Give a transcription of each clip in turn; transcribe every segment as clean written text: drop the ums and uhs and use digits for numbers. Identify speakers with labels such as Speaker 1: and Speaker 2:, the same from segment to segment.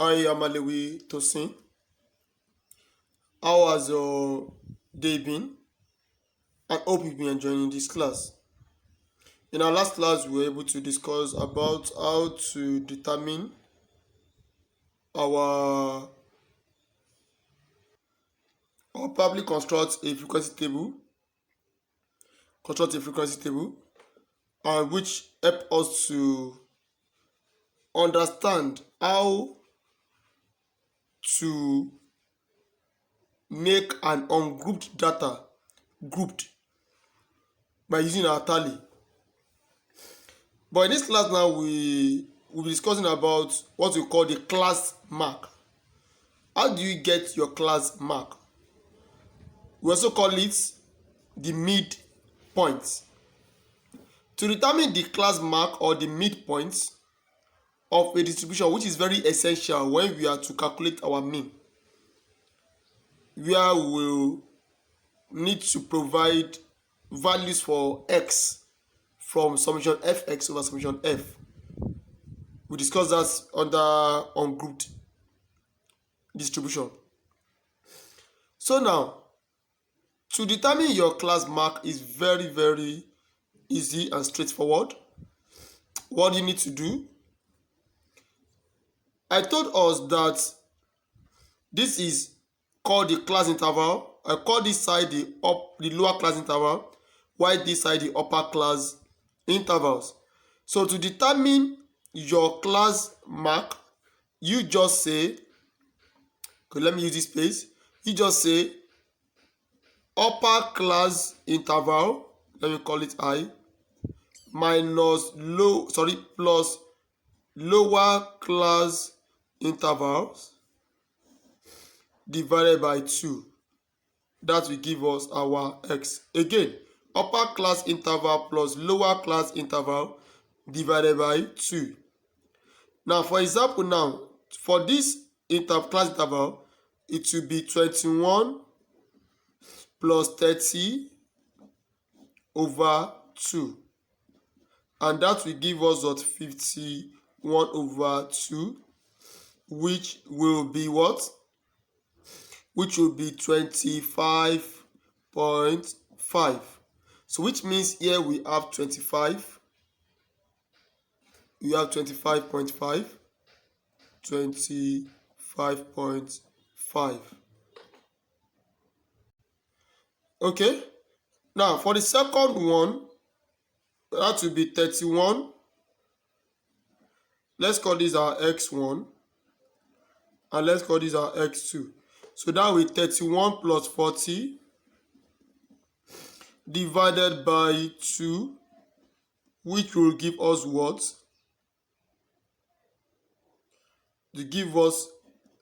Speaker 1: I am Alewi Tosin. How has your day been? I hope you've been enjoying this class. In our last class, we were able to discuss about how to determine our or probably construct a frequency table, and which help us to understand how to make an ungrouped data grouped by using our tally. But in this class now, we will be discussing about what we call the class mark. How do you get your class mark? We also call it the midpoint. To determine the class mark or the midpoint of a distribution, which is very essential when we are to calculate our mean, where we will need to provide values for x from summation fx over summation f. We discussed that under ungrouped distribution. So now, to determine your class mark is very easy and straightforward. What do you need to do? I told us that this is called the class interval. I call this side the lower class interval, while this side the upper class intervals. So to determine your class mark, you just say, okay, let me use this space. You just say upper class interval, let me call it I, plus lower class intervals divided by 2. That will give us our x. Again, upper class interval plus lower class interval divided by 2. Now, for example, now for this class interval, it will be 21 plus 30 over 2. And that will give us what? 51 over 2, which will be what? Which will be 25.5. So which means here we have 25. We have 25.5. 25.5. Okay. Now for the second one, that will be 31. Let's call this our x1. And let's call this our x2. So that will be 31 plus 40 divided by 2, which will give us what? To give us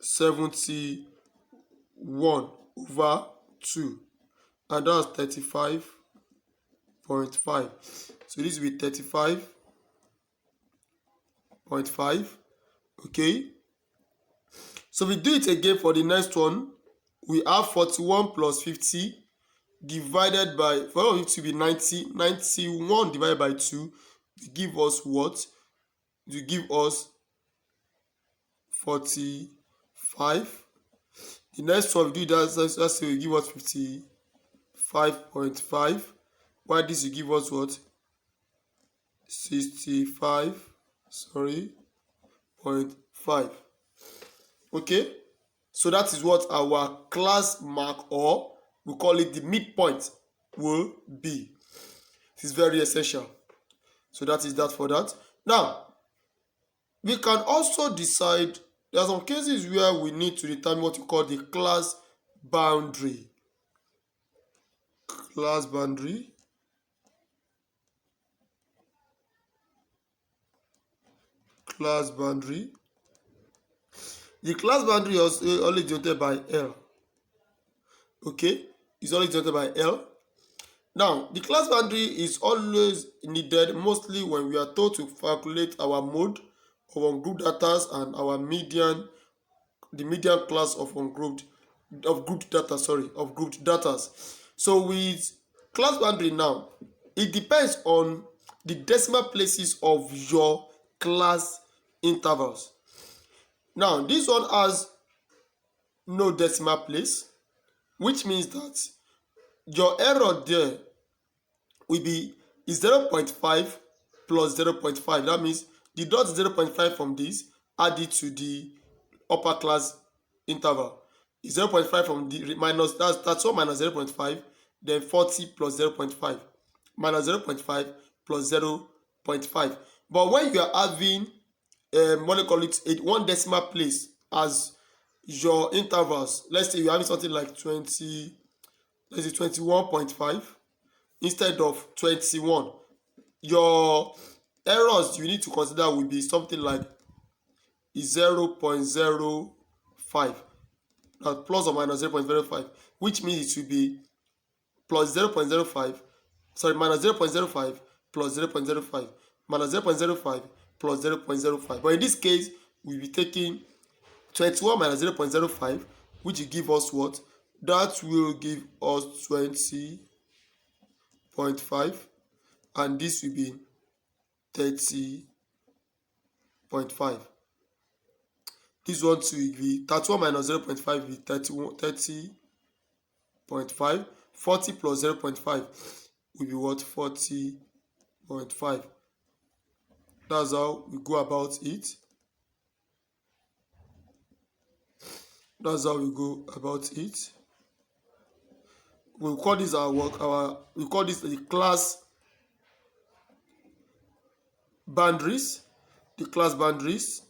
Speaker 1: 71 over 2. And that's 35.5. So this will be 35.5. Okay. So we do it again for the next one. We have 41 plus 50 divided by, for it to be 90. 91 divided by 2 will give us what? It will give us 45. The next one we do that, let's say we give us 55.5. While this will give us what? 65.5. Okay, so that is what our class mark, or we call it the midpoint, will be. It is very essential. So that is that for that. Now, we can also decide, there are some cases where we need to determine what we call the class boundary. Class boundary. Class boundary. The class boundary is always denoted by L. Okay, it's always denoted by L. Now, the class boundary is always needed mostly when we are told to calculate our mode of ungrouped data and our median, the median class of grouped data. So with class boundary now, it depends on the decimal places of your class intervals. Now, this one has no decimal place, which means that your error there will be 0.5 plus 0.5. That means deduct 0.5 from this, add it to the upper class interval. 0.5 from the minus, that's 1 minus 0.5, then 40 plus 0.5 minus 0.5 plus 0.5. But when you are having what do you call it, one decimal place as your intervals, let's say you're having something like 20, let's say 21.5 instead of 21, your errors you need to consider will be something like 0.05, plus or minus 0.05, which means it will be plus 0.05, sorry, minus 0.05 plus 0.05 minus 0.05 plus 0.05. But in this case, we'll be taking 21 minus 0.05, which will give us what? That will give us 20.5, and this will be 30.5. This one too will be 31 minus 0.5 will be 30.5. 40 plus 0.5 will be what? 40.5. That's how we go about it. That's how we go about it. We'll call this our work, we call this the class boundaries. The class boundaries.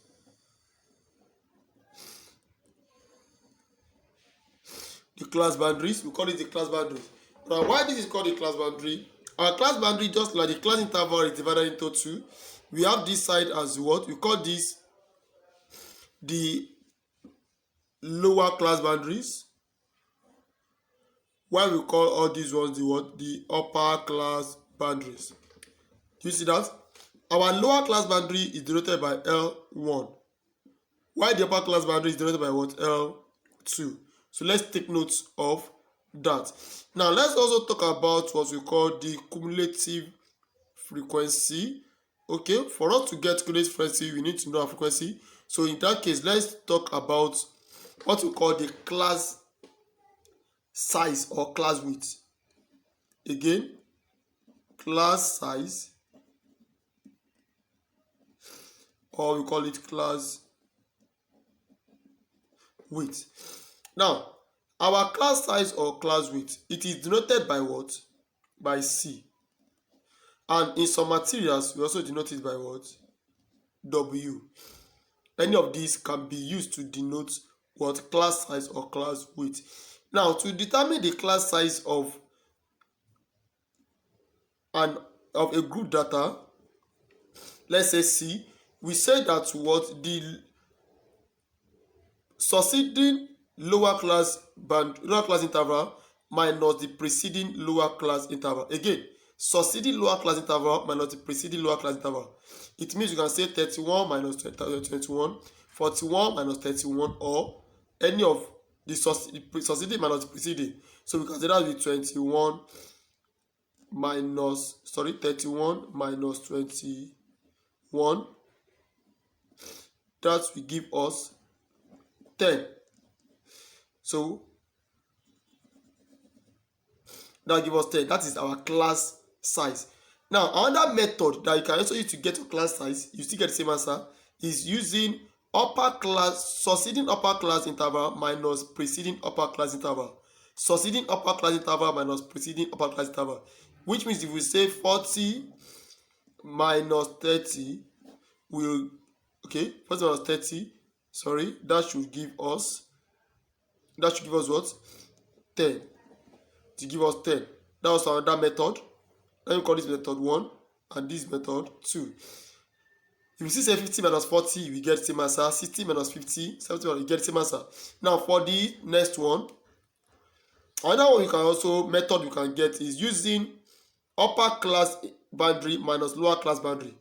Speaker 1: The class boundaries, we call it the class boundaries. Now, why this is called the class boundary? Our class boundary, just like the class interval, is divided into two. We have this side as what? We call this the lower class boundaries. Why we call all these ones the what? The upper class boundaries. Do you see that? Our lower class boundary is denoted by L1. While the upper class boundary is denoted by what? L2. So let's take notes of that. Now let's also talk about what we call the cumulative frequency. Okay, for us to get cumulative frequency, we need to know our frequency. So in that case, let's talk about what we call the class size or class width. Again, class size, or we call it class width. Now, our class size or class width, it is denoted by what? By C. And in some materials, we also denote it by what? W. Any of these can be used to denote what? Class size or class width. Now, to determine the class size of a group data, let's say C, we say that what? The succeeding lower class interval minus the preceding lower class interval. Again, succeeding lower class interval minus the preceding lower class interval. It means you can say 31 minus 21, 41 minus 31, or any of the succeeding minus the preceding. So we can say that will be 31 minus 21. That will give us 10. So that gives us 10. That is our class size. Now, another method that you can also use to get your class size, you still get the same answer, is using succeeding upper class interval minus preceding upper class interval. Succeeding upper class interval minus preceding upper class interval. Which means if we say 40 minus 30 will, 40 minus 30, that should give us what? 10. To give us 10. That was another method. Let me call this method 1 and this method 2. If you see say 50 minus 40, we get same answer. 60 minus 50, 70 minus, we get same answer. Now for the next one, another one method you can get is using upper class boundary minus lower class boundary.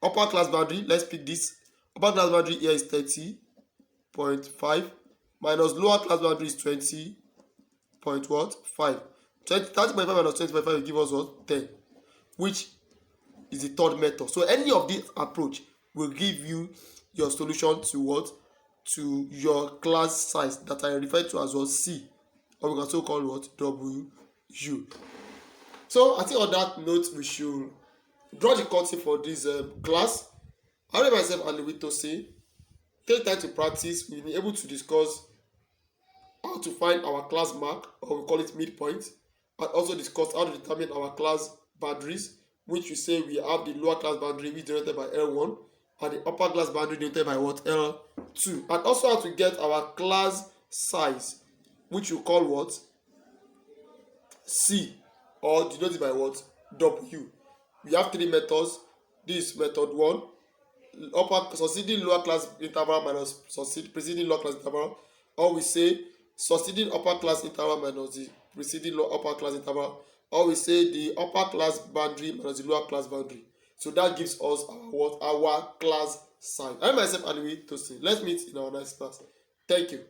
Speaker 1: Upper class boundary, let's pick this. Upper class boundary here is 30.5 minus lower class boundary is 20.5. 30.5 minus 20.5 will give us what? 10, which is the third method. So any of this approach will give you your solution to what? to your class size that I refer to as what C, or we can also call what WU. So I think on that note we should draw the curtain for this class. I read myself and Louis to say, take time to practice. We'll be able to discuss how to find our class mark, or we call it midpoint, and also discuss how to determine our class boundaries, which we say we have the lower class boundary which is denoted by L1 and the upper class boundary denoted by what L2, and also how to get our class size, which we call what C, or denoted by what W. We have three methods. This is method 1, upper succeeding lower class interval minus preceding lower class interval, or we say succeeding upper class interval minus the preceding upper class interval, or we say the upper class boundary minus the lower class boundary. So that gives us our class size. I myself Anyway Tosin. Let's meet in our next class. Thank you.